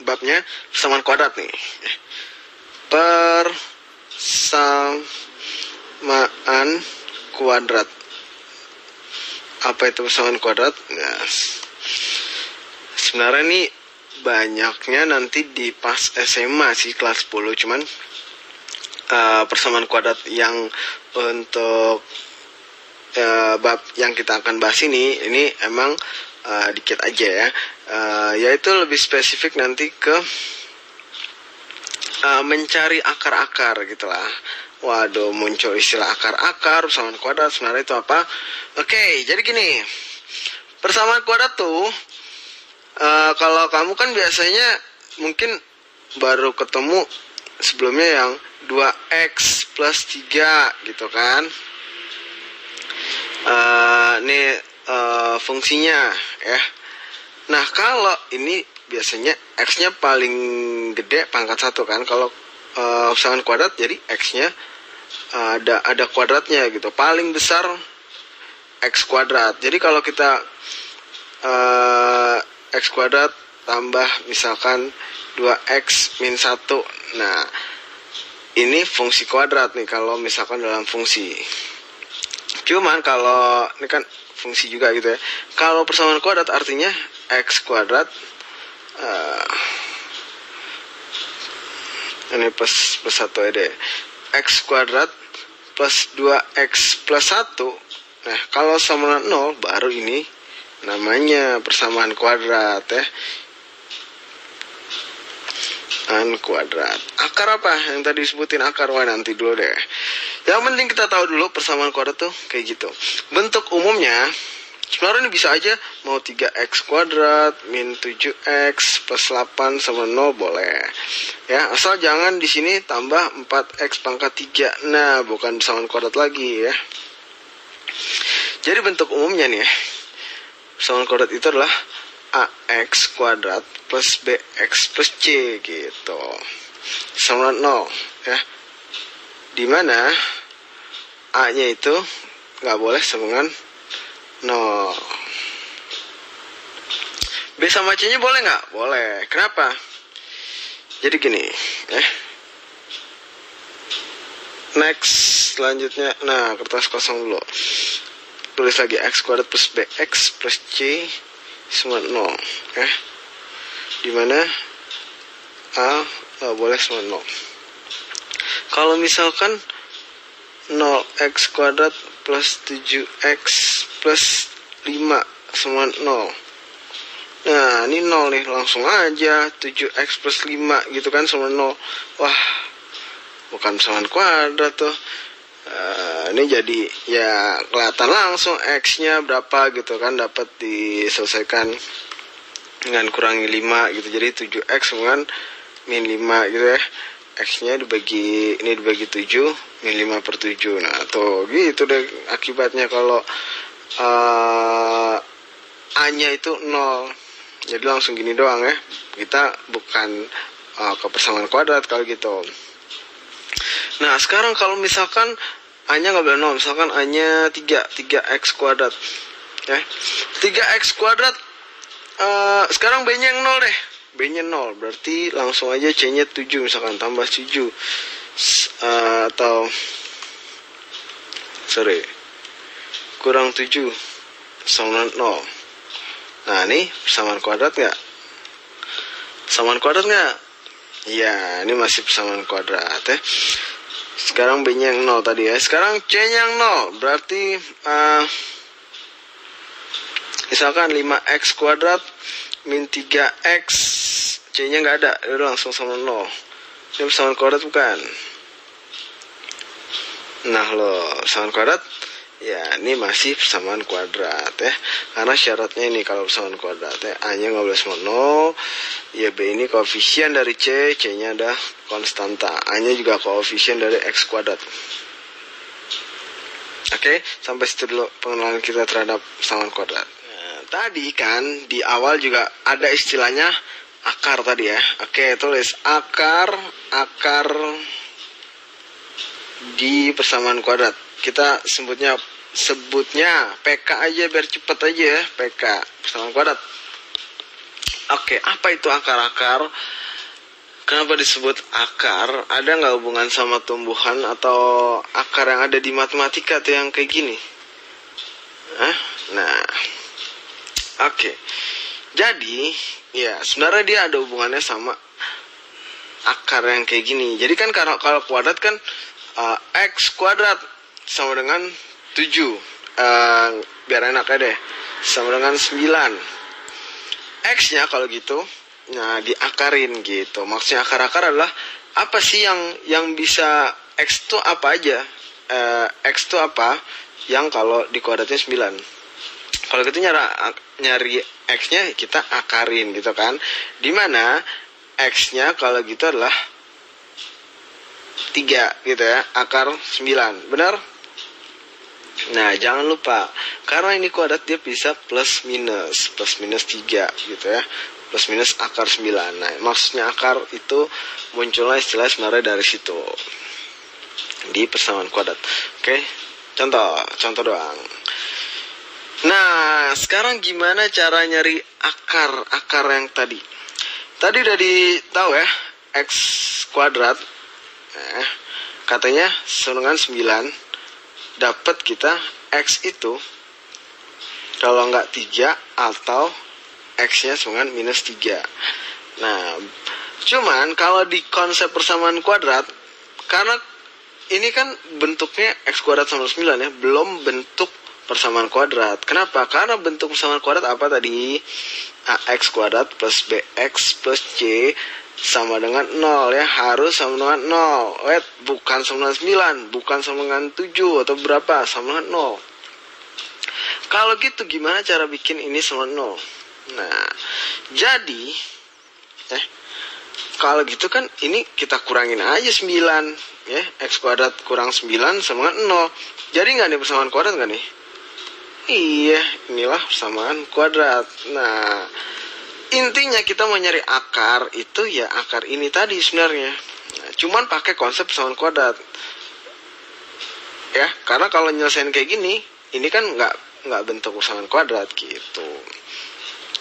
babnya persamaan kuadrat nih. Persamaan kuadrat. Apa itu persamaan kuadrat? Nah, sebenarnya nih banyaknya nanti di pas SMA sih, kelas 10. Cuman persamaan kuadrat yang untuk bab yang kita akan bahas ini emang dikit aja ya. Yaitu lebih spesifik nanti ke mencari akar-akar gitulah. Waduh, muncul istilah akar-akar persamaan kuadrat, sebenarnya itu apa? Oke, jadi gini, persamaan kuadrat tuh kalau kamu kan biasanya mungkin baru ketemu sebelumnya yang 2x plus 3 gitu kan. Ini fungsinya ya. Nah, kalau ini biasanya x-nya paling gede pangkat 1 kan. Kalau persamaan kuadrat jadi x-nya ada kuadratnya gitu. Paling besar x kuadrat. Jadi kalau kita x kuadrat tambah misalkan 2x min 1. Nah, ini fungsi kuadrat nih kalau misalkan dalam fungsi. Cuman kalau ini kan fungsi juga gitu ya. Kalau persamaan kuadrat artinya x kuadrat ini plus 1 ya deh. X kuadrat plus 2x plus 1. Nah, kalau sama 0 baru ini namanya persamaan kuadrat ya. Kuadrat. Akar apa yang tadi disebutin akar? Wah, nanti dulu deh. Yang penting kita tahu dulu persamaan kuadrat tuh kayak gitu. Bentuk umumnya sebenarnya ini bisa aja mau 3x kuadrat min 7x plus 8 sama 0 boleh. Ya, asal jangan di sini tambah 4x pangkat 3. Nah, bukan persamaan kuadrat lagi ya. Jadi bentuk umumnya nih ya. Persamaan kuadrat itu adalah ax kuadrat plus bx plus c gitu sama 0 ya, dimana a nya itu nggak boleh sama dengan 0. B sama c nya boleh nggak? Boleh. Kenapa? Jadi gini ya. Next, selanjutnya, nah kertas kosong dulu, tulis lagi x kuadrat plus bx plus c sama 0 ya, dimana a boleh sama 0. Kalau misalkan 0x kuadrat plus 7x plus 5 sama 0. Nah, ini 0 nih, langsung aja 7x plus 5 gitu kan sama 0. Wah, bukan persamaan kuadrat tuh. Ini jadi ya kelihatan langsung x-nya berapa gitu kan, dapat diselesaikan dengan kurangi 5 gitu. Jadi 7x dengan min 5 gitu ya. X-nya dibagi 7 min 5 per 7. Nah, tuh gitu deh akibatnya kalau A-nya itu 0. Jadi langsung gini doang ya. Kita bukan ke persamaan kuadrat kalau gitu. Nah, sekarang kalau misalkan A-nya nggak boleh 0, misalkan A-nya 3x kuadrat ya. 3x kuadrat sekarang B-nya yang 0 deh. B-nya 0, berarti langsung aja C-nya 7, misalkan tambah 7 atau kurang 7 sama 0. Nah, ini persamaan kuadrat nggak? Persamaan kuadrat nggak? Iya, ini masih persamaan kuadrat ya. Sekarang B-nya yang 0 tadi ya. Sekarang C-nya yang 0. Berarti misalkan 5x kuadrat min 3x, C-nya nggak ada, itu langsung sama 0. Ini persamaan kuadrat bukan? Nah loh, persamaan kuadrat ya, ini masih persamaan kuadrat ya. Karena syaratnya ini kalau persamaan kuadrat ya, A-nya nggak boleh sama 0. Ya, B ini koefisien dari C, C-nya ada konstanta, A-nya juga koefisien dari x kuadrat. Oke, sampai situ dulu pengenalan kita terhadap persamaan kuadrat. Nah, tadi kan di awal juga ada istilahnya akar tadi ya. Oke, tulis akar di persamaan kuadrat. Kita sebutnya PK aja biar cepet aja ya, PK persamaan kuadrat. Oke, apa itu akar-akar? Kenapa disebut akar? Ada nggak hubungan sama tumbuhan atau akar yang ada di matematika tuh yang kayak gini? Nah, oke. Jadi, ya sebenarnya dia ada hubungannya sama akar yang kayak gini. Jadi kan kalau kuadrat kan x kuadrat sama dengan 7. Biar enak aja deh. Sama dengan 9. X-nya kalau gitu, nah diakarin gitu. Maksudnya akar-akar adalah apa sih yang bisa X itu apa aja? X itu apa yang kalau dikuadratin 9? Kalau gitu nyari X-nya kita akarin gitu kan. Dimana X-nya kalau gitu adalah 3 gitu ya, akar 9. Benar? Nah, jangan lupa, karena ini kuadrat dia bisa plus minus 3 gitu ya. Plus minus akar 9. Nah, maksudnya akar itu munculnya istilah sebenarnya dari situ. Di persamaan kuadrat. Oke, contoh doang. Nah, sekarang gimana cara nyari akar yang tadi? Tadi udah tahu ya, X kuadrat. Katanya sama dengan 9. Dapat kita X itu kalau nggak 3 atau X-nya sama dengan minus 3. Nah, cuman kalau di konsep persamaan kuadrat, karena ini kan bentuknya X kuadrat sama 9 ya, belum bentuk persamaan kuadrat. Kenapa? Karena bentuk persamaan kuadrat apa tadi? AX kuadrat plus BX plus C sama dengan 0 ya, harus sama dengan 0. Bukan sama dengan 9, bukan sama dengan 7 atau berapa, sama dengan 0. Kalau gitu gimana cara bikin ini sama 0? Nah, jadi kalau gitu kan ini kita kurangin aja 9 ya, X kuadrat kurang 9 sama dengan 0. Jadi nggak nih persamaan kuadrat nggak nih? Iya, inilah persamaan kuadrat. Nah, intinya kita mau nyari akar itu ya akar ini tadi sebenarnya. Nah, cuman pakai konsep persamaan kuadrat. Ya, karena kalau nyelesain kayak gini, ini kan nggak bentuk persamaan kuadrat gitu.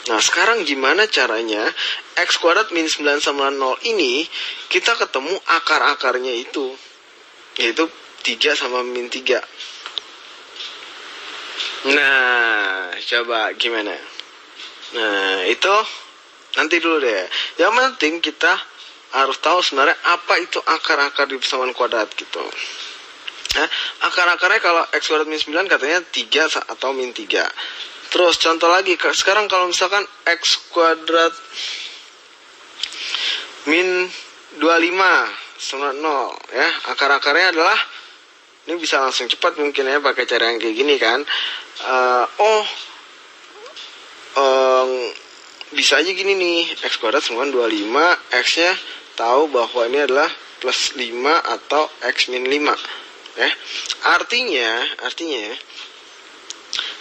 Nah, sekarang gimana caranya X kuadrat min 9 sama 0 ini kita ketemu akar-akarnya itu, yaitu 3 sama min 3. Nah, coba gimana? Nah, itu nanti dulu deh. Yang penting kita harus tahu sebenarnya apa itu akar-akar di persamaan kuadrat gitu. Nah, akar-akarnya kalau X kuadrat min 9 katanya 3 atau min 3. Terus contoh lagi, sekarang kalau misalkan X kuadrat min 25 sama 0 ya, akar-akarnya adalah, ini bisa langsung cepat mungkin ya pakai cara yang kayak gini kan. Bisa aja gini nih, X kuadrat sama 25, X-nya tahu bahwa ini adalah plus 5 atau X min 5 ya. Artinya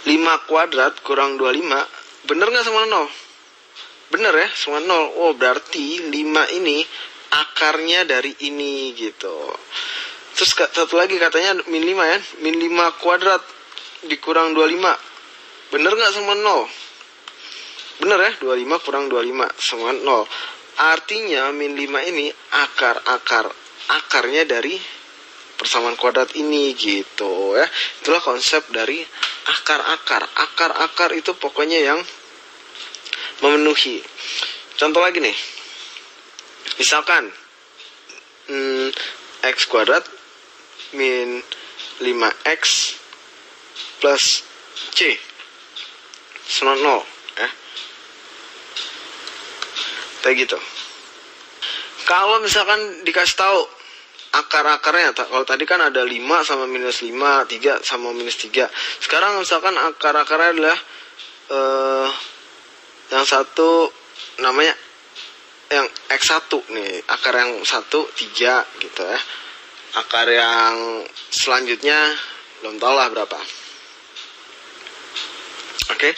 5 kuadrat kurang 25 bener nggak sama 0? Bener ya, sama 0. Oh, berarti 5 ini akarnya dari ini gitu. Terus satu lagi katanya min 5 ya, min 5 kuadrat dikurang 25 bener nggak sama 0? Bener ya, 25 kurang 25 sama 0. Artinya min 5 ini akarnya dari persamaan kuadrat ini gitu ya. Itulah konsep dari akar-akar. Akar-akar itu pokoknya yang memenuhi. Contoh lagi nih. Misalkan X kuadrat min 5X plus C sama 0 ya. Kayak gitu. Kalau misalkan dikasih tahu akar-akarnya, kalau tadi kan ada 5 sama minus 5, 3 sama minus 3. Sekarang misalkan akar-akarnya adalah yang satu namanya yang X1 nih, akar yang 1 3 gitu ya. Akar yang selanjutnya belum tahu lah berapa. Oke.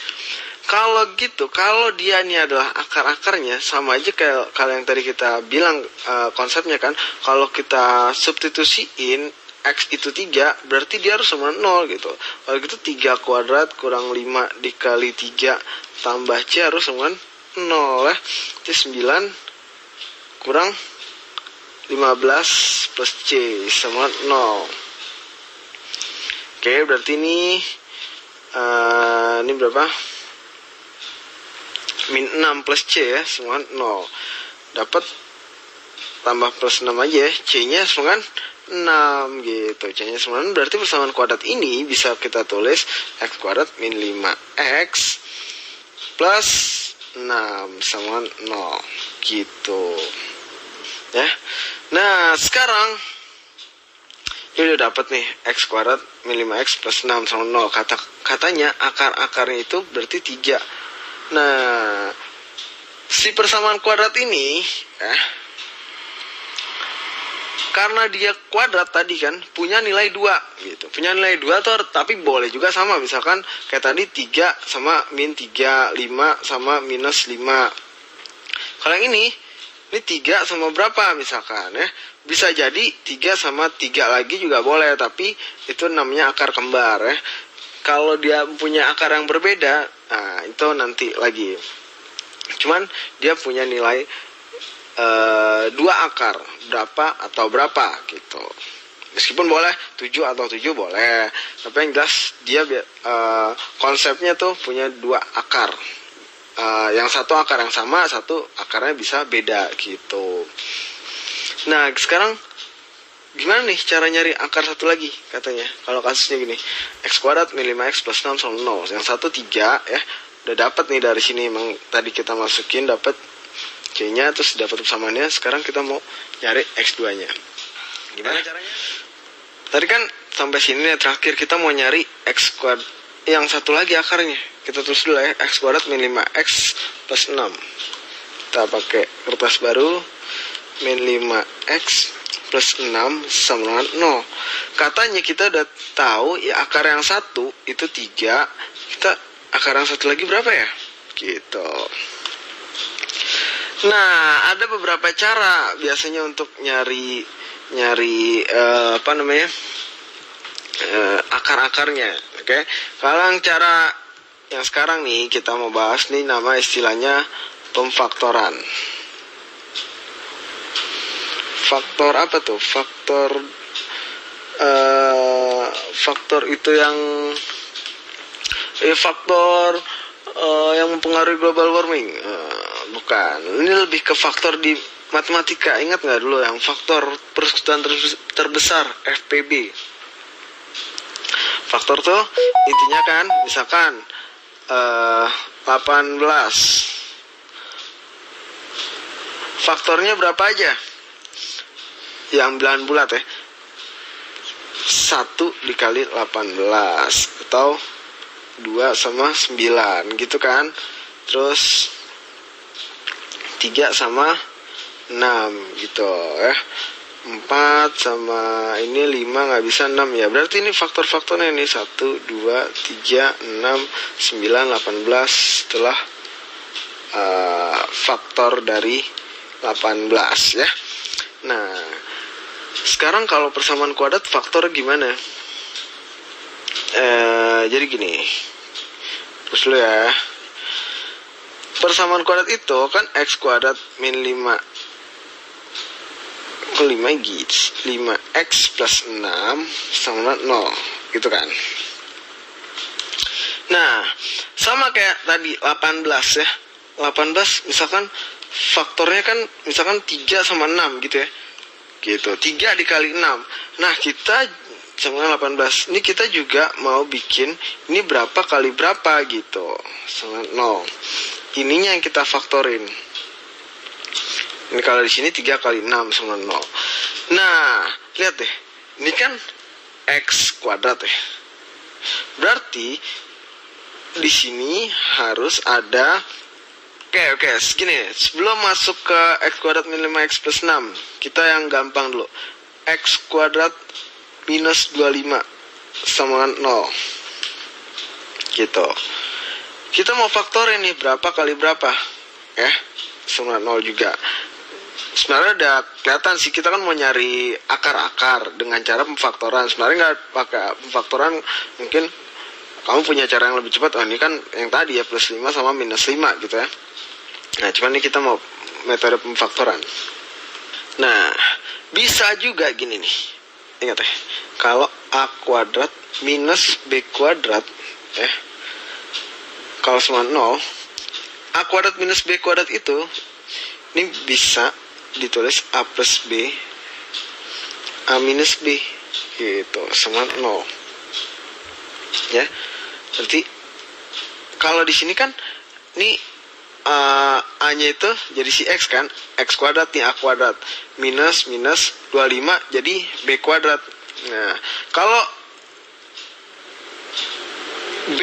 Kalau gitu, kalau dia ini adalah akar-akarnya, sama aja kayak kalau yang tadi kita bilang konsepnya kan, kalau kita substitusiin X itu 3, berarti dia harus sama 0 gitu. Kalau gitu 3 kuadrat kurang 5 dikali 3 tambah C harus sama 0 ya. Itu 9 kurang 15 plus C sama 0. Oke, berarti ini berapa? Min 6 plus C ya, sama 0. Dapat tambah plus 6 aja ya. C-nya sama 6 gitu. C-nya sama 6, berarti persamaan kuadrat ini bisa kita tulis X kuadrat min 5X plus 6 sama 0 gitu ya. Nah, sekarang ini udah dapat nih X kuadrat min 5X plus 6 sama 0. Katanya akar-akarnya itu berarti 3. Nah, si persamaan kuadrat ini ya, karena dia kuadrat tadi kan punya nilai 2 gitu. Punya nilai 2 tuh, tapi boleh juga sama, misalkan kayak tadi 3 sama min 3, 5 sama minus 5. Kalau yang ini 3 sama berapa misalkan ya. Bisa jadi 3 sama 3 lagi juga boleh, tapi itu namanya akar kembar ya. Kalau dia punya akar yang berbeda, nah itu nanti lagi. Cuman dia punya nilai 2 akar, berapa atau berapa gitu. Meskipun boleh 7 atau 7 boleh, tapi yang jelas dia konsepnya tuh punya 2 akar. Yang satu akar yang sama, satu akarnya bisa beda gitu. Nah, sekarang gimana nih cara nyari akar satu lagi katanya? Kalau kasusnya gini, X kuadrat min 5X plus 6 sama 0. Yang satu 3 ya. Udah dapat nih dari sini, emang tadi kita masukin dapat C-nya, terus dapat persamaannya. Sekarang kita mau nyari X2-nya. Gimana caranya? Tadi kan sampai sini nih, terakhir kita mau nyari X kuadrat yang satu lagi akarnya. Kita tulis dulu ya, X kuadrat min 5X plus 6. Kita pakai kertas baru, min 5X plus 6 sama dengan 0. Katanya kita udah tahu ya akar yang satu itu 3. Kita akar yang satu lagi berapa ya? Gitu. Nah, ada beberapa cara biasanya untuk nyari akar-akarnya. Oke. Kalau yang cara yang sekarang nih kita mau bahas nih, nama istilahnya pemfaktoran. Faktor apa tuh? Faktor itu yang faktor yang mempengaruhi global warming. Bukan. Ini lebih ke faktor di matematika. Ingat nggak dulu yang faktor persekutuan terbesar, FPB? Faktor tuh intinya kan, misalkan 18. Faktornya berapa aja? Yang 9 bulat ya. 1 dikali 18 atau 2 sama 9 gitu kan. Terus 3 sama 6 gitu ya. 4 sama ini 5 nggak bisa 6 ya. Berarti ini faktor-faktornya ini 1, 2, 3, 6, 9, 18 setelah faktor dari 18 ya. Nah, sekarang kalau persamaan kuadrat faktor gimana? Jadi gini, terus dulu ya. Persamaan kuadrat itu kan X kuadrat min 5 5X plus 6 sama 0 gitu kan. Nah, sama kayak tadi 18 ya. 18 misalkan faktornya kan misalkan 3 sama 6 gitu ya. Gitu, 3 dikali 6. Nah, kita sama 18. Ini kita juga mau bikin ini berapa kali berapa gitu. Sama 0. Ininya yang kita faktorin. Ini kalau di sini 3 kali 6 sama 0. Nah, lihat deh. Ini kan X kuadrat ya. Berarti di sini harus ada Oke, segini. Sebelum masuk ke X kuadrat min 5X plus 6, kita yang gampang dulu. X kuadrat minus 25 sama 0. Gitu. Kita mau faktorin nih berapa kali berapa. Ya, sama 0 juga. Sebenarnya udah kelihatan sih, kita kan mau nyari akar-akar dengan cara pemfaktoran. Sebenarnya nggak pakai pemfaktoran, mungkin kamu punya cara yang lebih cepat. Oh, ini kan yang tadi ya, plus 5 sama minus 5 gitu ya. Nah, cuman ini kita mau metode pemfaktoran. Nah, bisa juga gini nih. Ingat ya, kalau A kuadrat minus B kuadrat, kalau sama 0, A kuadrat minus B kuadrat itu, ini bisa ditulis A plus B, A minus B, gitu, sama 0. Ya, berarti kalau di sini kan, ini A-nya itu jadi si X kan, X kuadrat nih, A kuadrat minus 25 jadi B kuadrat. Nah, kalau B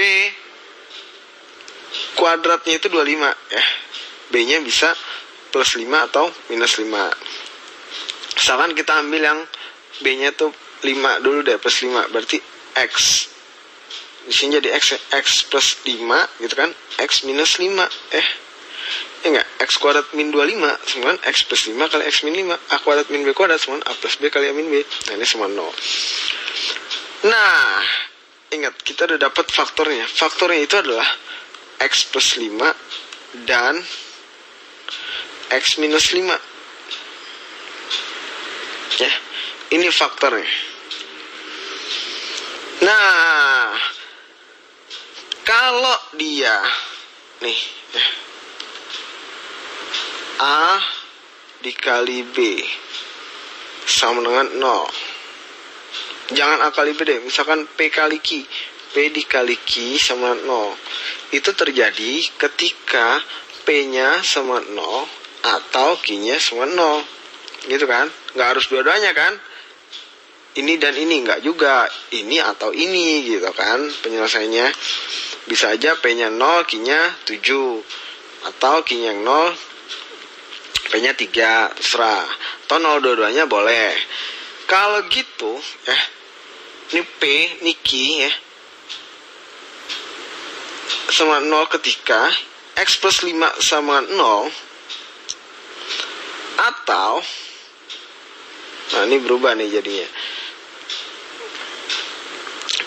kuadratnya itu 25 ya, B-nya bisa plus 5 atau minus 5. Misalkan kita ambil yang B-nya tuh 5 dulu deh, plus 5, berarti X. Di sini jadi X, X plus 5 gitu kan, X minus 5, enggak, X kuadrat min 25 sama X plus 5 kali X min 5, A kuadrat min B kuadrat sama A plus B kali A min B. Nah, ini sama 0. Nah, ingat, kita udah dapat faktornya. Faktornya itu adalah X plus 5 dan X minus 5. Ya, ini faktornya. Nah, kalau dia nih, A dikali B sama dengan 0. Jangan A kali B deh, misalkan P kali Q. P dikali Q sama 0. Itu terjadi ketika P-nya sama 0 atau Q-nya sama 0. Gitu kan? Nggak harus dua-duanya kan? Ini dan ini, nggak juga. Ini atau ini gitu kan penyelesaiannya. Bisa aja P-nya 0, Q-nya 7. Atau Q-nya 0, P-nya 3, terserah. Atau 0 dua-duanya boleh. Kalau gitu, ini P, ini Q ya, sama 0 ketika X plus 5 sama 0, atau, nah ini berubah nih jadinya.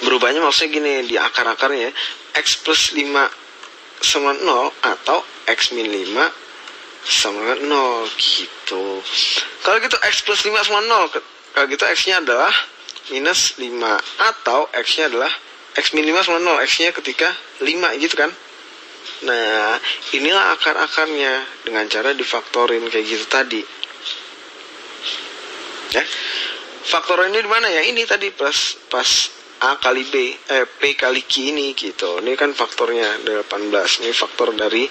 Berubahnya maksudnya gini, di akar-akarnya, X plus 5 sama 0, atau X min 5 sama 0 gitu. Kalau gitu X plus 5 sama 0, kalau gitu X-nya adalah minus 5, atau X-nya adalah X min 5 sama 0, X-nya ketika 5 gitu kan. Nah, inilah akar-akarnya dengan cara difaktorin kayak gitu tadi. Ya. Faktor ini di mana ya? Ini tadi pas A kali B, P kali Q ini gitu. Ini kan faktornya 18. Ini faktor dari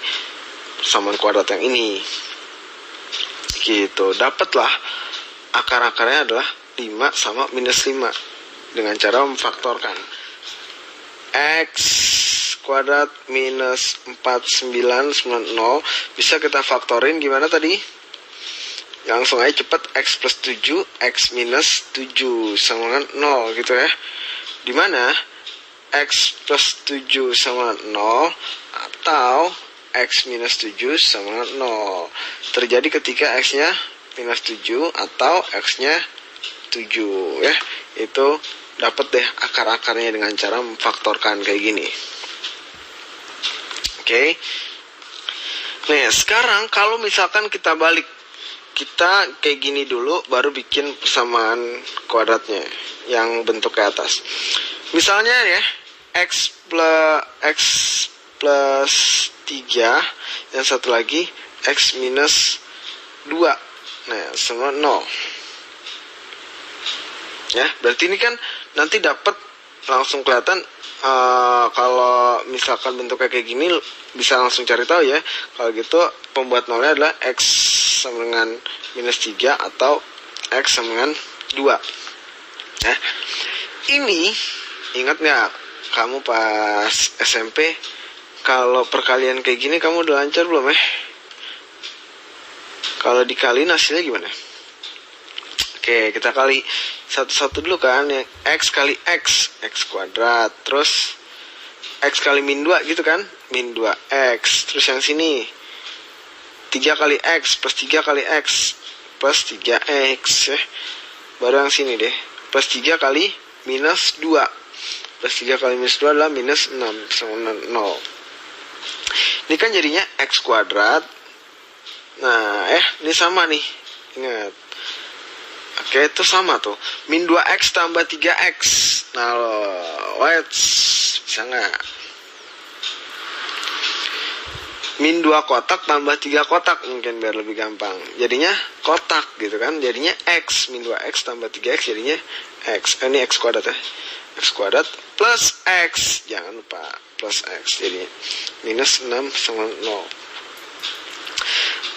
persamaan kuadrat yang ini. Gitu. Dapatlah akar-akarnya adalah 5 sama minus 5 dengan cara memfaktorkan. X kuadrat minus 4990 bisa kita faktorin gimana tadi? Langsung aja cepet, X plus 7, X minus 7 sama dengan 0 gitu ya. Dimana X plus 7 sama 0 atau X minus 7 sama 0 terjadi ketika X-nya minus 7 atau X-nya 7 ya. Itu dapat deh akar-akarnya dengan cara memfaktorkan kayak gini. Oke. Nah, sekarang kalau misalkan kita balik, kita kayak gini dulu baru bikin persamaan kuadratnya yang bentuk ke atas. Misalnya ya, X plus 3, yang satu lagi X minus 2, nah sama 0 ya. Berarti ini kan nanti dapat langsung kelihatan. Kalau misalkan bentuknya kayak gini bisa langsung cari tahu ya. Kalau gitu pembuat nolnya adalah X sama dengan minus 3 atau X sama dengan 2 ya. Ini ingat nggak kamu pas SMP, kalau perkalian kayak gini kamu udah lancar belum ya? Kalau dikaliin hasilnya gimana? Oke, kita kali satu-satu dulu kan. Yang X kali X, X kuadrat. Terus X kali min 2 gitu kan, min 2X. Terus yang sini 3 kali X plus 3 kali X plus 3X ya. Baru yang sini deh, plus 3 kali minus 2. Plus 3 kali minus 2 adalah minus 6 sama 0. Ini kan jadinya X kuadrat Nah, ini sama nih. Ingat. Oke, itu sama tuh. Min 2x tambah 3x. Nah, wait. Bisa nggak? Min 2 kotak tambah 3 kotak. Mungkin biar lebih gampang. Jadinya kotak gitu kan. Jadinya x. Min 2x tambah 3x jadinya x. Ini x kuadrat ya. X kuadrat plus x. Jangan lupa. Plus x. Jadinya minus 6 sama 0.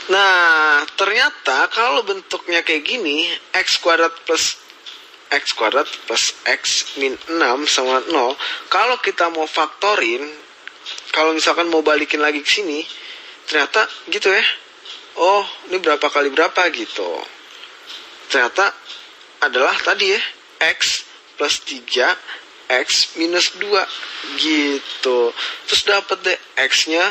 Nah, ternyata kalau bentuknya kayak gini, x kuadrat plus x min 6 sama 0, kalau kita mau faktorin, kalau misalkan mau balikin lagi ke sini, ternyata gitu ya. Oh, ini berapa kali berapa gitu. Ternyata adalah tadi ya, x plus 3, x minus 2 gitu. Terus dapat deh x-nya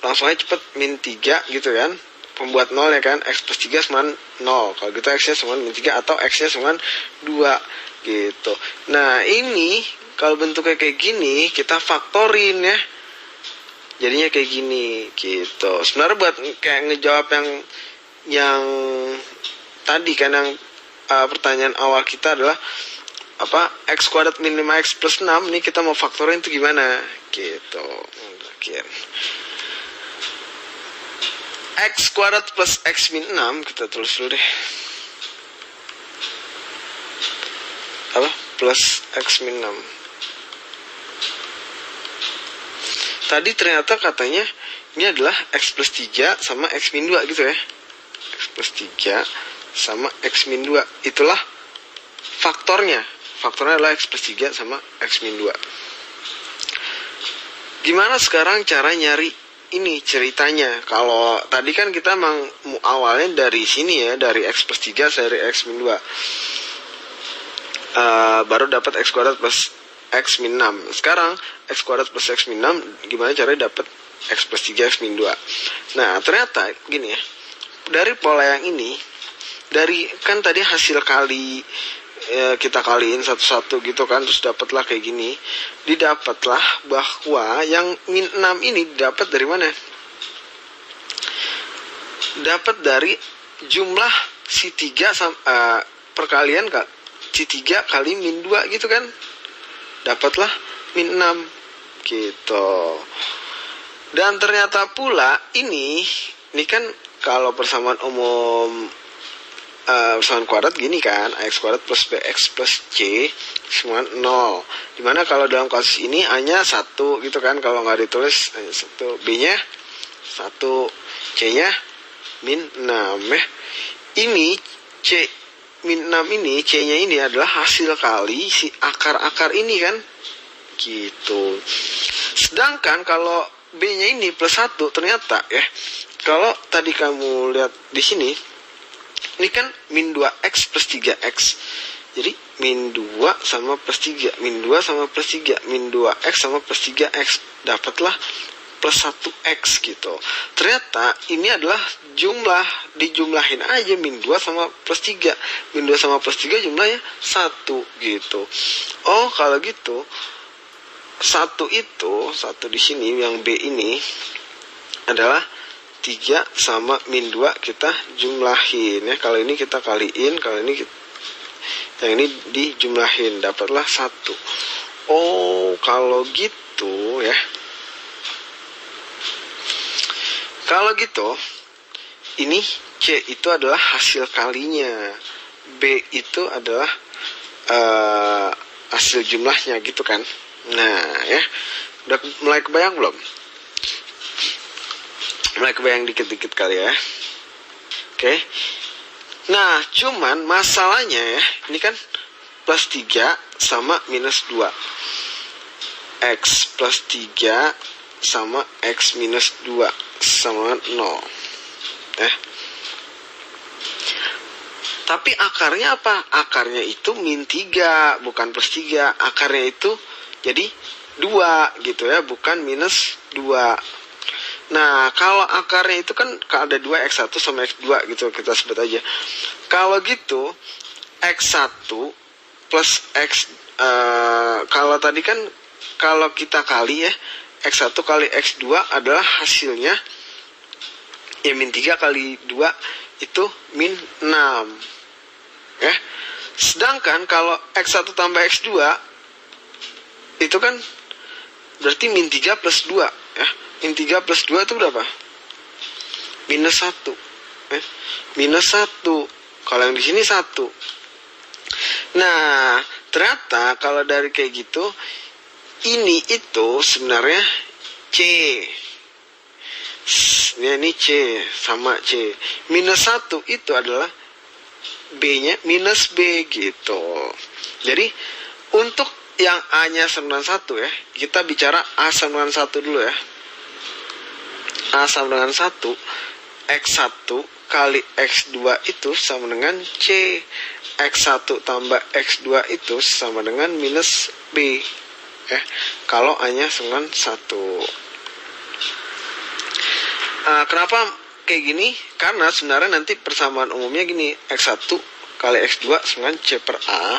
langsung aja cepet min 3 gitu kan, pembuat 0 ya kan, x plus 3 sama 0, kalau gitu x nya sama min 3 atau x nya sama 2 gitu. Nah ini kalau bentuknya kayak gini kita faktorin ya, jadinya kayak gini gitu. Sebenarnya buat kayak ngejawab yang tadi kan, yang pertanyaan awal kita adalah apa, x kuadrat min 5x plus 6, ini kita mau faktorin itu gimana gitu. X kuadrat plus x min 6 kita tulis dulu deh. Apa? Plus x min 6. Tadi ternyata katanya ini adalah x plus 3 sama x min 2 gitu ya. X plus 3 sama x min 2. Itulah faktornya. Faktornya adalah x plus 3 sama x min 2. Gimana sekarang cara nyari ini ceritanya? Kalau tadi kan kita awalnya dari sini ya, dari x plus 3 dari x min 2. Baru dapat x kuadrat plus x min 6. Sekarang x kuadrat plus x min 6, gimana caranya dapat x plus 3 x min 2? Nah, ternyata gini ya. Dari pola yang ini, dari kan tadi hasil kali kita kaliin satu-satu gitu kan, terus dapatlah kayak gini. Didapatlah bahwa yang min 6 ini dapat dari mana? Dapat dari jumlah si 3 perkalian si 3 kali min 2 gitu kan. Dapatlah min 6 gitu. Dan ternyata pula ini kan kalau persamaan umum persamaan kuadrat gini kan, ax kuadrat plus bx plus c sama 0. Dimana kalau dalam kasus ini a nya 1 gitu kan, kalau nggak ditulis hanya 1, b nya 1, c nya min 6 ya. Ini c min 6 ini, c nya ini adalah hasil kali si akar-akar ini kan gitu. Sedangkan kalau b nya ini plus 1, ternyata ya, kalau tadi kamu lihat di sini, ini kan min 2x plus 3x. Jadi min 2 sama plus 3, min 2 sama plus 3, min 2x sama plus 3x. Dapatlah plus 1x gitu. Ternyata ini adalah jumlah, dijumlahin aja min 2 sama plus 3. Min 2 sama plus 3 jumlahnya 1 gitu. Oh, kalau gitu 1 itu, 1 di sini yang B ini adalah 3 sama min 2 kita jumlahin ya. Kalau ini kita kaliin, kalau ini yang ini dijumlahin, dapatlah 1. Oh, kalau gitu ya. Kalau gitu, ini C itu adalah hasil kalinya, B itu adalah hasil jumlahnya gitu kan. Nah ya, udah mulai kebayang belum? Mulai kebayang dikit-dikit kali ya. Oke. Nah, cuman masalahnya ya, ini kan plus 3 sama minus 2. X plus 3 sama X minus 2 sama 0. Tapi akarnya apa? Akarnya itu min 3, bukan plus 3. Akarnya itu jadi 2 gitu ya, bukan minus 2. Nah, kalau akarnya itu kan ada 2, X1 sama X2 gitu, kita sebut aja. Kalau gitu, X1 plus X, kalau tadi kan, kalau kita kali ya, X1 kali X2 adalah hasilnya Ya min 3 kali 2 itu min 6 ya. Sedangkan kalau X1 tambah X2 itu kan berarti min 3 plus 2 ya. Min 3 plus 2 itu berapa? Minus 1 ya. Minus 1. Kalau yang di sini 1. Nah, ternyata kalau dari kayak gitu, ini itu sebenarnya C. Ini C sama C. Minus 1 itu adalah B-nya minus B gitu. Jadi untuk yang A-nya sama dengan 1 ya, kita bicara A sama dengan 1 dulu ya. A sama dengan 1, X1 kali X2 itu sama dengan C. X1 tambah X2 itu sama dengan minus B ya, kalau A-nya sama dengan 1. Kenapa kayak gini? Karena sebenarnya nanti persamaan umumnya gini, X1 kali X2 sama dengan C per A,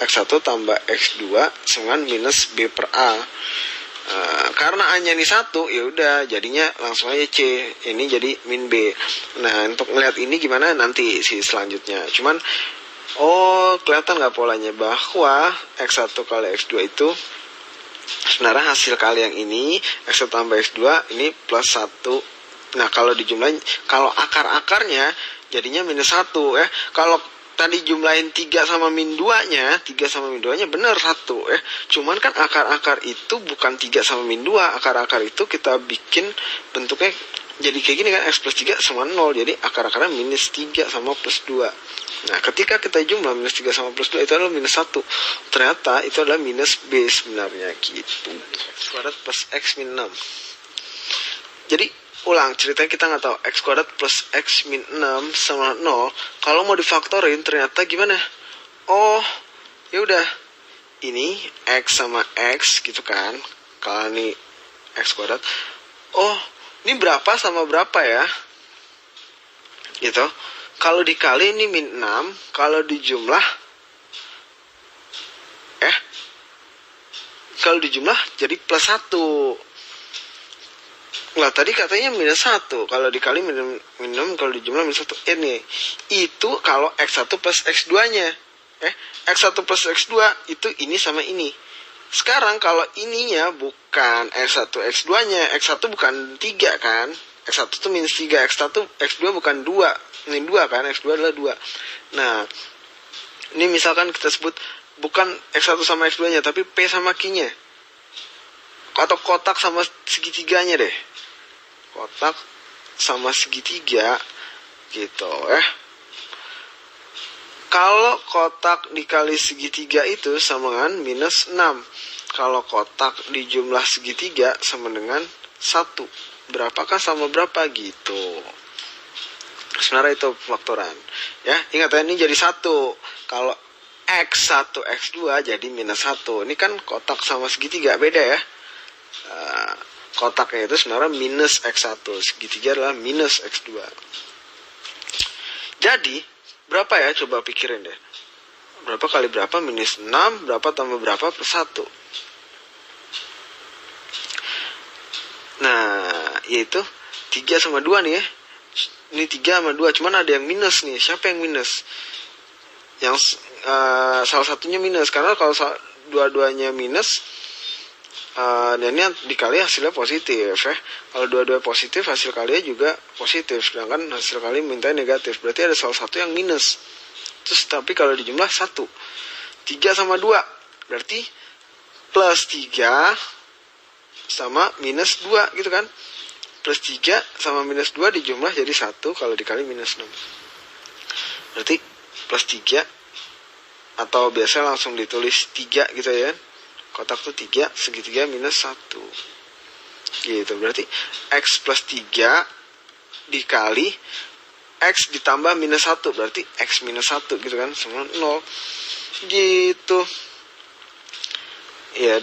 X1 tambah X2 sama dengan minus B per A. Karena A-nya ini 1, ya udah jadinya langsung aja C. Ini jadi min B. Nah, untuk melihat ini gimana nanti si selanjutnya. Cuman kelihatan nggak polanya bahwa X1 kali X2 itu sebenarnya hasil kali yang ini X1 tambah X2 ini plus 1. Nah, kalau dijumlahin, kalau akar-akarnya jadinya minus 1 ya. Kalau tadi jumlahin 3 sama min 2-nya, 3 sama min 2-nya bener 1 ya. Cuman kan akar-akar itu bukan 3 sama min 2. Akar-akar itu kita bikin bentuknya jadi kayak gini kan, X plus 3 sama 0. Jadi akar-akarnya minus 3 sama plus 2. Nah, ketika kita jumlah minus 3 sama plus 2 itu adalah minus 1. Ternyata itu adalah minus B sebenarnya gitu. X kuadrat plus X min 6. Jadi ulang, ceritanya kita nggak tahu X kuadrat plus X min 6 sama 0. Kalau mau difaktorin ternyata gimana? Ya udah, ini X sama X gitu kan. Kalau ini X kuadrat, ini berapa sama berapa ya? Gitu. Kalau dikali ini min 6, kalau dijumlah kalau dijumlah jadi plus 1. Lah tadi katanya minus 1, kalau dikali min 6, kalau dijumlah minus 1. Ini itu kalau X1 plus X2-nya. X1 plus X2 itu ini sama ini. Sekarang kalau ininya bukan X1 X2-nya, X1 bukan 3 kan? X1 itu minus 3, X2 bukan 2. Ini 2 kan, X2 adalah 2. Nah, ini misalkan kita sebut bukan X1 sama X2-nya, tapi P sama Q-nya. Atau kotak sama segitiganya deh. Kotak sama segitiga gitu ya. Kalau kotak dikali segitiga itu sama dengan minus 6. Kalau kotak dijumlah segitiga sama dengan 1. Berapakah sama berapa gitu. Sebenarnya itu faktoran ya. Ingat ya, ini jadi 1. Kalau X1 X2 jadi minus 1. Ini kan kotak sama segitiga, beda ya. Kotaknya itu sebenarnya minus X1, segitiga adalah minus X2. Jadi berapa ya, coba pikirin deh. Berapa kali berapa minus 6, berapa tambah berapa plus 1. Nah, yaitu 3 sama 2 nih ya. Ini 3 sama 2, cuman ada yang minus nih. Siapa yang minus? Yang salah satunya minus, karena kalau dua-duanya minus, dan ini dikali hasilnya positif ya. Kalau dua-dua positif, hasil kalinya juga positif. Sedangkan hasil kali mintanya negatif. Berarti ada salah satu yang minus. Terus tapi kalau dijumlah 1. 3 sama 2. Berarti plus 3 sama minus 2 gitu kan. Plus 3 sama minus 2 dijumlah jadi 1 kalau dikali minus 6. Berarti plus 3. Atau biasa langsung ditulis 3 gitu ya. Kotak tuh 3, segitiga minus 1 gitu. Berarti X plus 3 dikali X ditambah minus 1, berarti X minus 1 gitu kan, sama 0 gitu ya.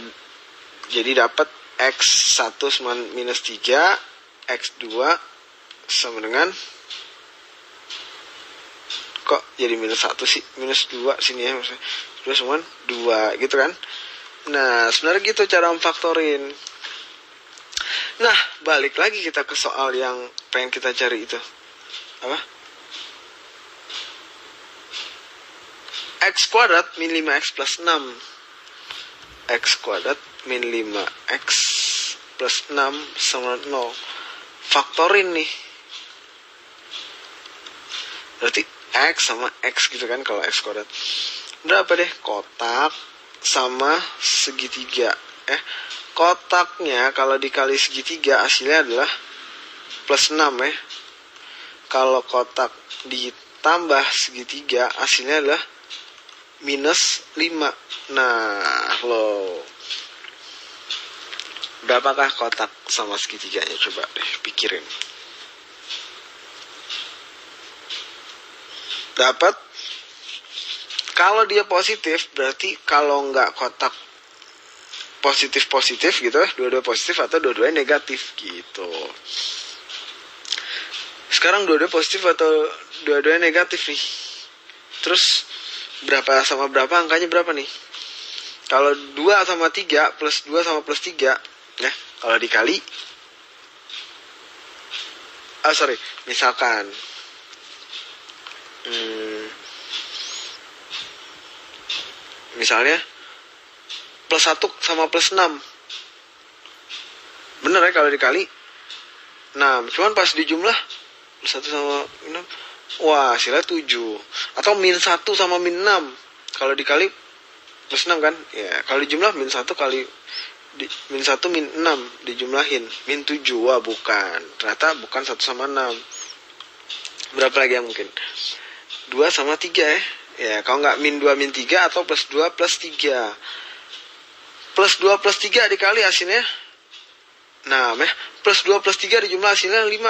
Jadi dapat X1 sama minus 3, X2 sama dengan, kok jadi minus 1 sih, minus 2 sini ya, maksudnya 2 sama 2 gitu kan. Nah, sebenarnya gitu cara memfaktorin. Nah, balik lagi kita ke soal yang pengen kita cari itu. Apa? X kuadrat min 5x plus 6. X kuadrat min 5x plus 6 sama 0. Faktorin nih. Berarti X sama X gitu kan kalau X kuadrat. Berapa deh? Kotak sama segitiga. Kotaknya kalau dikali segitiga hasilnya adalah plus 6 ya. Kalau kotak ditambah segitiga hasilnya adalah minus 5. Nah, lo berapakah kotak sama segitiganya? Coba deh pikirin. Dapat. Kalau dia positif berarti kalau nggak kotak positif gitu ya, dua-dua positif atau dua-duanya negatif gitu. Sekarang dua-dua positif atau dua-duanya negatif nih. Terus berapa sama berapa, angkanya berapa nih? Kalau 2 sama 3 plus 2 sama plus 3 ya, kalau dikali misalkan misalnya plus 1 sama plus 6, bener ya kalau dikali 6, cuman pas dijumlah plus 1 sama 6, wah hasilnya 7. Atau min 1 sama min 6, kalau dikali plus 6 kan ya, kalau dijumlah min 1 kali min 1 min 6 dijumlahin min 7, wah bukan, ternyata bukan 1 sama 6. Berapa lagi yang mungkin? 2 sama 3 ya, kalau nggak min 2 min 3 atau plus 2 plus 3. Plus 2 plus 3 dikali hasilnya 6 ya, plus 2 plus 3 dijumlah hasilnya 5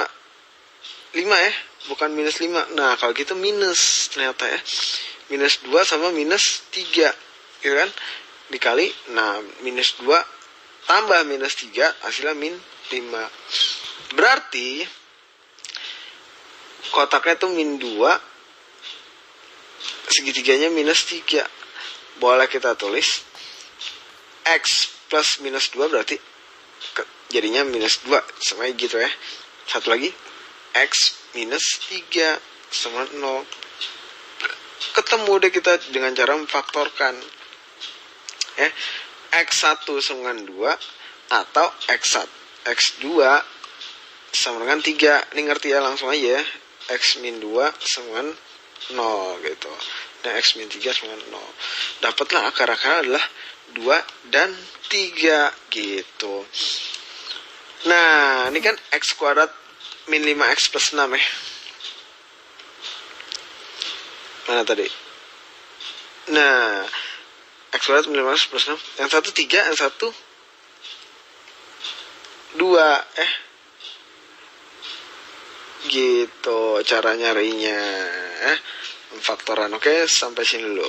ya, bukan minus 5. Nah kalau gitu minus ternyata ya, minus 2 sama minus 3 gitu kan, dikali, nah minus 2 tambah minus 3 hasilnya min 5. Berarti kotaknya tuh min 2, segitiganya minus 3. Boleh kita tulis X plus minus 2 berarti jadinya minus 2, sama gitu ya. Satu lagi, X minus 3 sama 0. Ketemu deh kita dengan cara memfaktorkan ya. X1 sama dengan 2 atau X2 sama dengan 3. Ini ngerti ya, langsung aja ya. X min 2 sama dengan 0 gitu. Dan X min 3 sama dengan 0. Dapatlah akar-akar adalah 2 dan 3 gitu. Nah, ini kan X kuadrat min 5X plus 6 ya. Mana tadi? Nah, X kuadrat min 5X plus 6. Yang satu 3, yang satu 2 gitu cara nyarinya. Faktoran. Oke, sampai sini dulu.